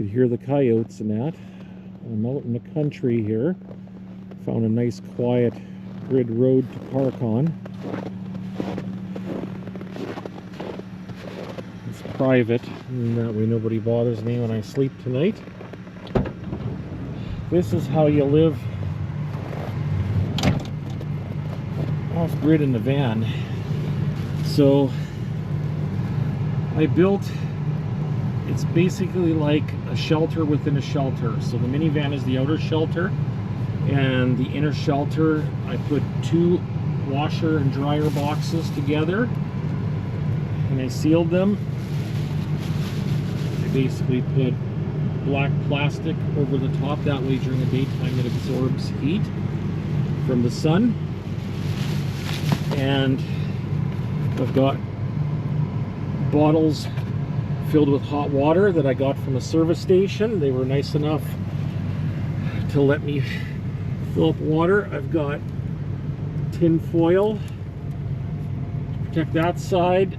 You hear the coyotes and that. I'm out in the country here. Found a nice quiet grid road to park on. It's private, and that way nobody bothers me when I sleep tonight. This is how you live off-grid in the van. So I built, it's basically like a shelter within a shelter. So the minivan is the outer shelter, and the inner shelter I put 2 washer and dryer boxes together, and I sealed them. I basically put black plastic over the top, that way during the daytime it absorbs heat from the sun. And I've got bottles filled with hot water that I got from a service station. They were nice enough to let me fill up water. I've got tin foil to protect that side.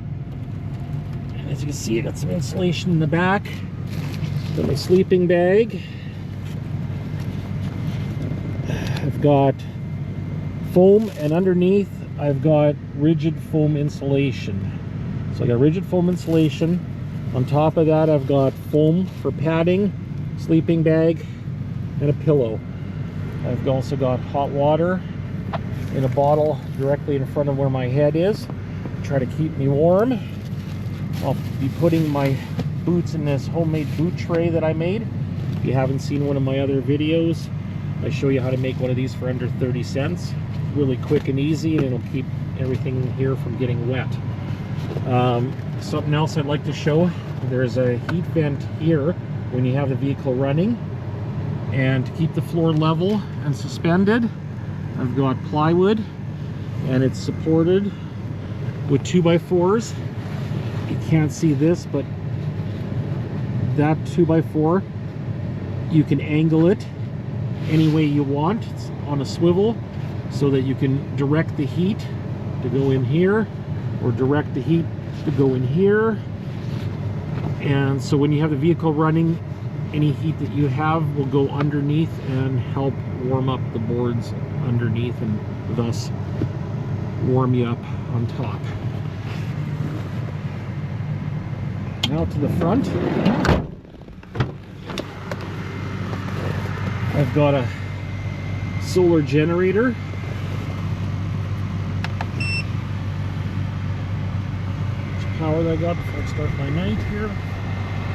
And as you can see, I got some insulation in the back. Got my sleeping bag. I've got foam, and underneath I've got rigid foam insulation. So I got rigid foam insulation. On top of that, I've got foam for padding, sleeping bag, and a pillow. I've also got hot water in a bottle directly in front of where my head is to try to keep me warm. I'll be putting my boots in this homemade boot tray that I made. If you haven't seen one of my other videos, I show you how to make one of these for under 30 cents. Really quick and easy, and it'll keep everything here from getting wet. Something else I'd like to show, there's a heat vent here when you have the vehicle running, and to keep the floor level and suspended, I've got plywood, and it's supported with 2x4s. You can't see this, but that 2x4, you can angle it any way you want. It's on a swivel so that you can direct the heat to go in here, or direct the heat to go in here. And so when you have the vehicle running, any heat that you have will go underneath and help warm up the boards underneath, and thus warm you up on top. Now to the front, I've got a solar generator. Power that I got before I start my night here.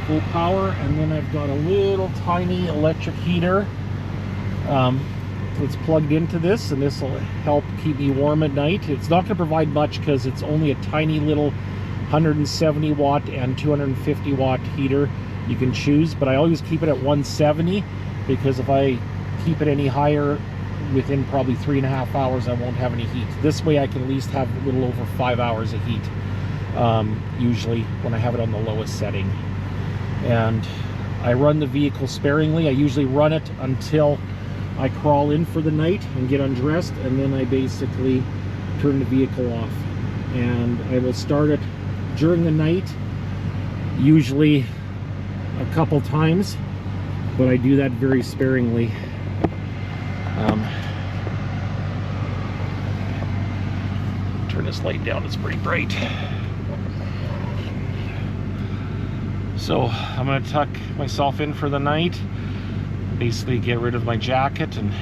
Full power, and then I've got a little tiny electric heater that's plugged into this, and this will help keep me warm at night. It's not going to provide much because it's only a tiny little 170 watt and 250 watt heater you can choose, but I always keep it at 170 because if I keep it any higher, within probably 3.5 hours I won't have any heat. This way I can at least have a little over 5 hours of heat, usually when I have it on the lowest setting. And I run the vehicle sparingly. I usually run it until I crawl in for the night and get undressed, and then I basically turn the vehicle off. And I will start it during the night, usually a couple times, but I do that very sparingly. Turn this light down, it's pretty bright. So I'm going to tuck myself in for the night, basically get rid of my jacket and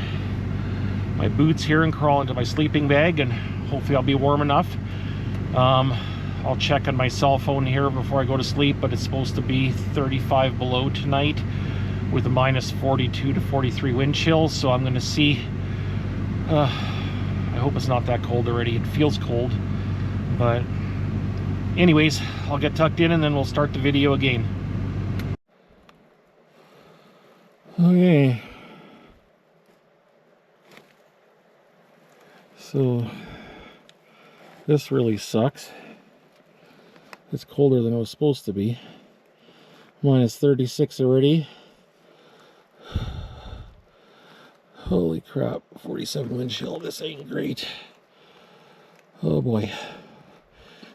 my boots here and crawl into my sleeping bag, and hopefully I'll be warm enough. I'll check on my cell phone here before I go to sleep, but it's supposed to be 35 below tonight with a minus 42 to 43 wind chill, so I'm going to see. I hope it's not that cold already. It feels cold, but anyways, I'll get tucked in and then we'll start the video again. Okay. So this really sucks. It's colder than it was supposed to be. Minus 36 already. Holy crap, 47 wind chill. This ain't great. Oh boy.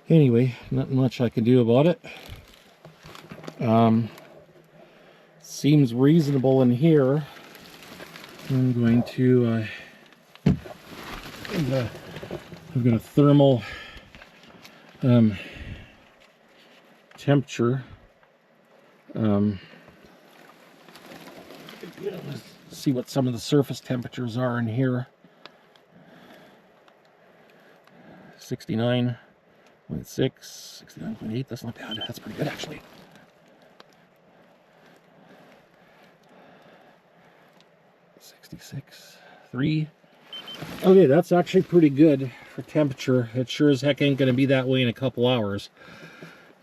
Anyway, not much I can do about it. seems reasonable in here. I'm going to I've got a thermal temperature. Let's see what some of the surface temperatures are in here. 69.6, 69.8, that's not bad. That's pretty good actually. 66.3. Okay, that's actually pretty good for temperature. It sure as heck ain't going to be that way in a couple hours.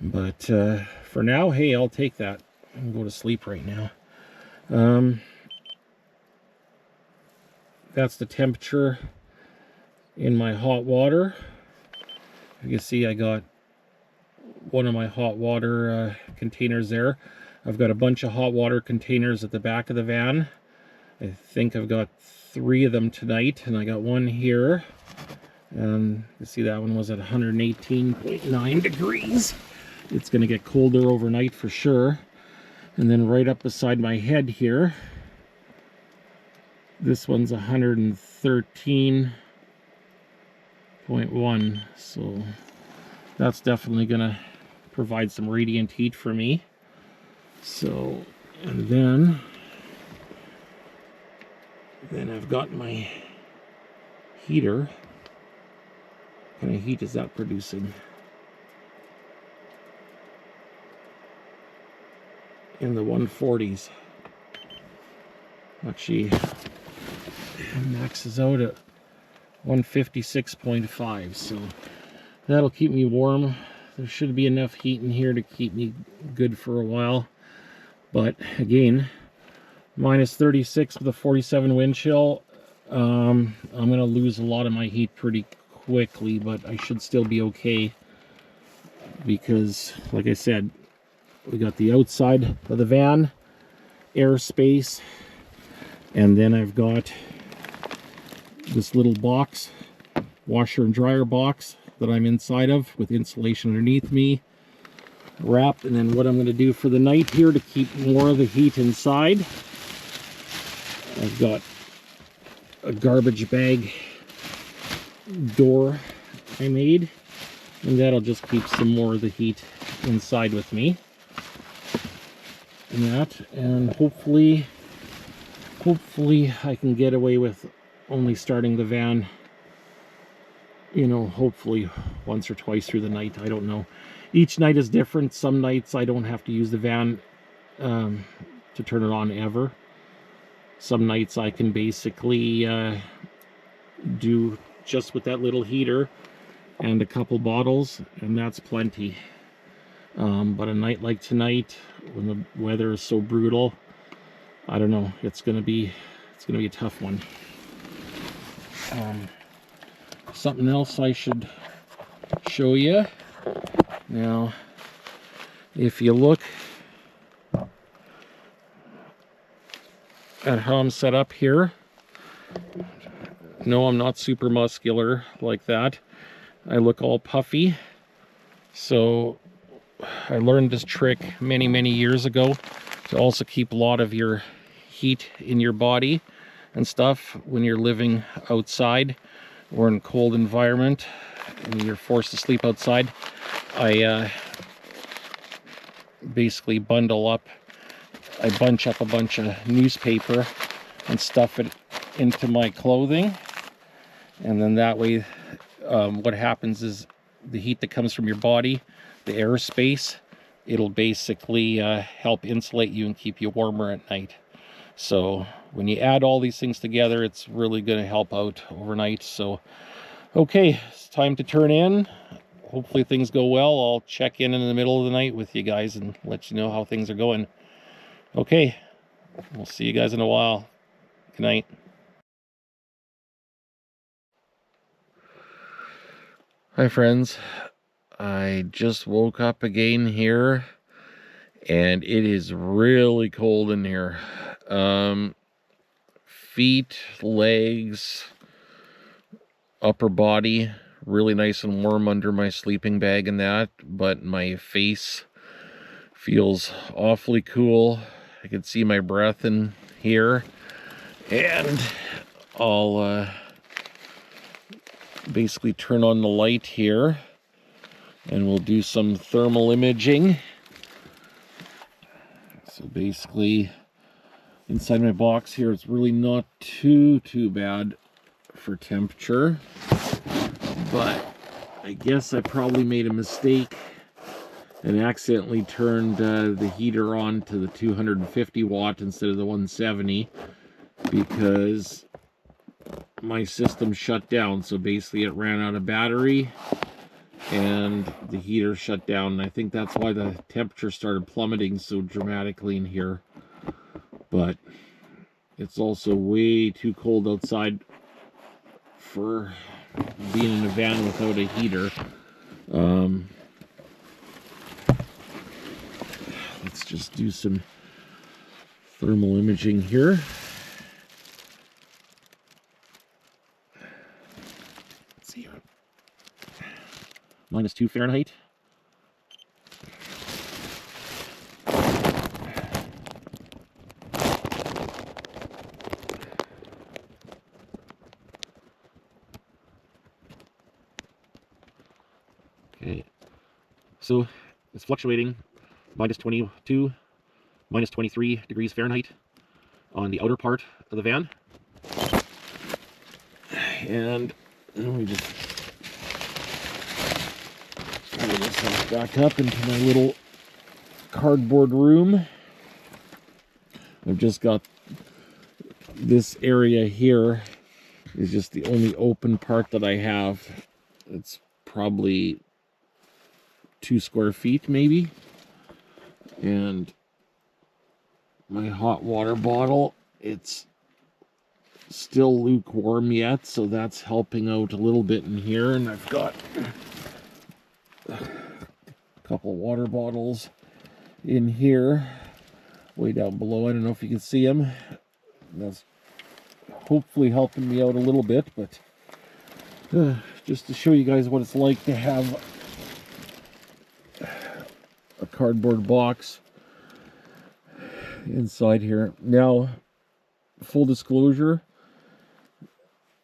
But for now, hey, I'll take that. I can go to sleep right now. That's the temperature in my hot water. You can see I got one of my hot water containers there. I've got a bunch of hot water containers at the back of the van. I think I've got 3 of them tonight, and I got one here. And you see that one was at 118.9 degrees. It's going to get colder overnight for sure. And then right up beside my head here, this one's 113.1. So that's definitely going to provide some radiant heat for me. So, and then I've got my heater. What kind of heat is that producing? In the 140s. Actually, maxes out at 156.5, so that'll keep me warm. There should be enough heat in here to keep me good for a while. But again, minus 36 with a 47 wind chill. I'm going to lose a lot of my heat pretty quickly, but I should still be okay. Because, like I said, we got the outside of the van, airspace, and then I've got this little box, washer and dryer box that I'm inside of with insulation underneath me, wrapped. And then what I'm going to do for the night here to keep more of the heat inside, I've got a garbage bag door I made, and that'll just keep some more of the heat inside with me. And hopefully I can get away with only starting the van, you know, hopefully once or twice through the night. I don't know. Each night is different. Some nights I don't have to use the van to turn it on ever. Some nights I can basically do just with that little heater and a couple bottles, and that's plenty. But a night like tonight, when the weather is so brutal, I don't know. It's gonna be a tough one. Something else I should show you. Now, if you look at how I'm set up here, no, I'm not super muscular like that. I look all puffy. So I learned this trick many years ago to also keep a lot of your heat in your body and stuff when you're living outside or in a cold environment and you're forced to sleep outside. I basically bunch up a bunch of newspaper and stuff it into my clothing, and then that way what happens is the heat that comes from your body, the airspace, it'll basically help insulate you and keep you warmer at night. So when you add all these things together, it's really going to help out overnight. So okay, it's time to turn in. Hopefully things go well. I'll check in the middle of the night with you guys and let you know how things are going. Okay, we'll see you guys in a while. Good night. Hi friends, I just woke up again here and it is really cold in here. Feet, legs, upper body, really nice and warm under my sleeping bag and that, but my face feels awfully cool I can see my breath in here, and I'll basically turn on the light here, and we'll do some thermal imaging. So basically, inside my box here, it's really not too bad for temperature, but I guess I probably made a mistake and accidentally turned the heater on to the 250 watt instead of the 170, because my system shut down. So basically it ran out of battery and the heater shut down, and I think that's why the temperature started plummeting so dramatically in here. But it's also way too cold outside for being in a van without a heater. Let's just do some thermal imaging here. Let's see. -2 Fahrenheit. Okay, so it's fluctuating -22, -23 degrees Fahrenheit on the outer part of the van. And let me just pull myself back up into my little cardboard room. I've just got this area here is just the only open part that I have. It's probably 2 square feet maybe. And my hot water bottle, it's still lukewarm yet, so that's helping out a little bit in here. And I've got a couple water bottles in here way down below. I don't know if you can see them. That's hopefully helping me out a little bit, but just to show you guys what it's like to have a cardboard box inside here. Now, full disclosure,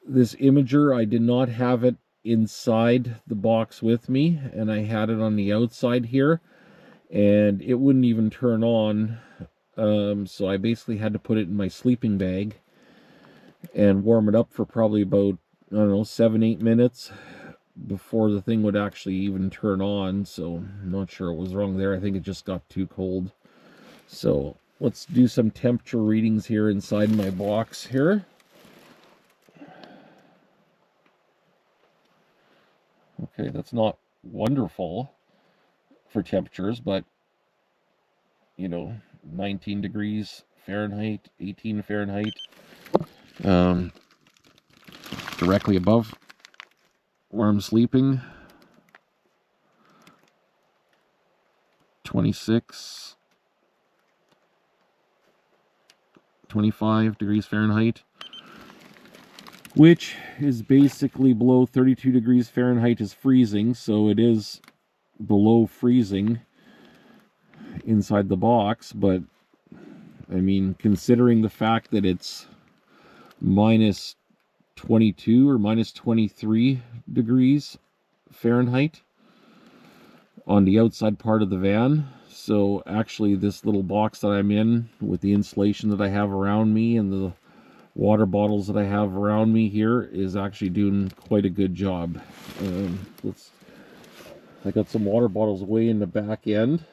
this imager, I did not have it inside the box with me, and I had it on the outside here, and it wouldn't even turn on. So I basically had to put it in my sleeping bag and warm it up for probably about, I don't know, 7-8 minutes before the thing would actually even turn on. So I'm not sure what was wrong there. I think it just got too cold. So let's do some temperature readings here inside my box here. Okay, that's not wonderful for temperatures, but you know, 19 degrees Fahrenheit, 18 Fahrenheit, directly above where I'm sleeping. 26, 25 degrees Fahrenheit, which is basically below 32 degrees Fahrenheit is freezing, so it is below freezing inside the box. But I mean, considering the fact that it's -22 or -23 degrees Fahrenheit on the outside part of the van. So actually this little box that I'm in, with the insulation that I have around me and the water bottles that I have around me here, is actually doing quite a good job. I got some water bottles way in the back end.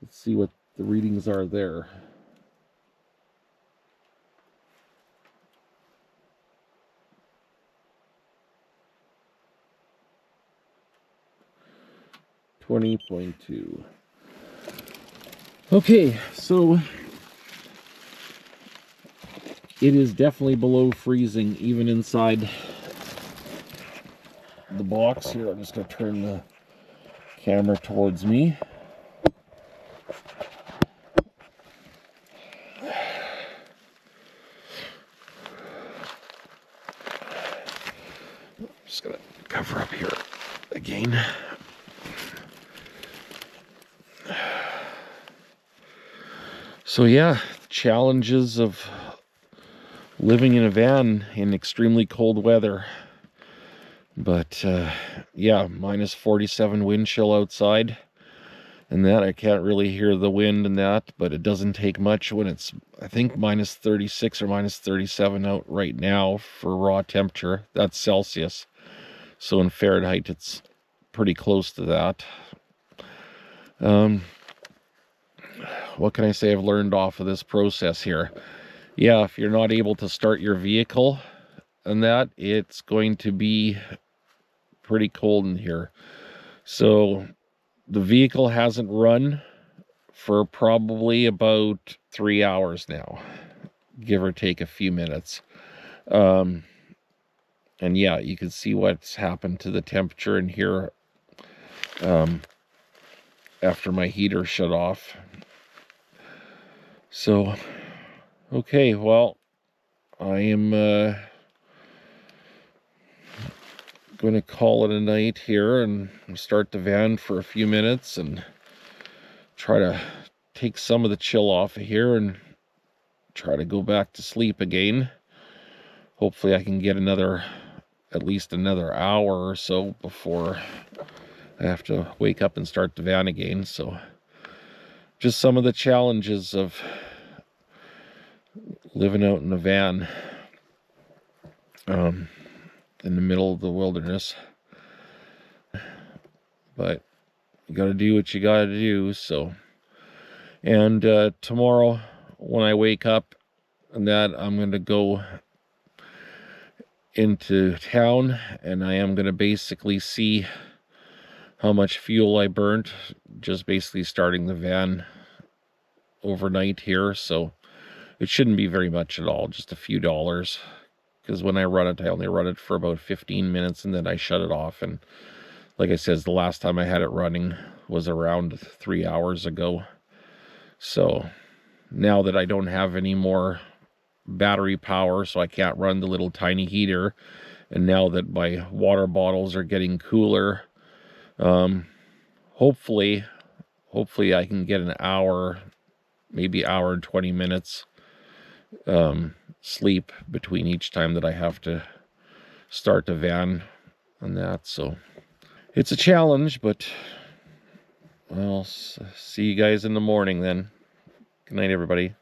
Let's see what the readings are there. .2. Okay, so it is definitely below freezing even inside the box here. I'm just going to turn the camera towards me. Just going to cover up here again. So yeah, challenges of living in a van in extremely cold weather. But yeah, minus 47 wind chill outside. And that I can't really hear the wind and that, but it doesn't take much when it's, I think, minus 36 or minus 37 out right now for raw temperature. That's Celsius. So in Fahrenheit, it's pretty close to that. What can I say I've learned off of this process here? Yeah, if you're not able to start your vehicle and that, it's going to be pretty cold in here. So the vehicle hasn't run for probably about 3 hours now, give or take a few minutes. And yeah, you can see what's happened to the temperature in here after my heater shut off. So, okay, well, I am going to call it a night here and start the van for a few minutes and try to take some of the chill off of here and try to go back to sleep again. Hopefully I can get at least another hour or so before I have to wake up and start the van again. So just some of the challenges of living out in a van in the middle of the wilderness. But you got to do what you got to do. So, and tomorrow when I wake up and that, I'm going to go into town and I am going to basically see how much fuel I burnt, just basically starting the van overnight here. So it shouldn't be very much at all, just a few dollars, because when I run it, I only run it for about 15 minutes and then I shut it off. And like I said, the last time I had it running was around 3 hours ago. So now that I don't have any more battery power, so I can't run the little tiny heater, and now that my water bottles are getting cooler, hopefully I can get an hour, maybe hour and 20 minutes sleep between each time that I have to start the van and that. So it's a challenge, but I'll see you guys in the morning then. Good night, everybody.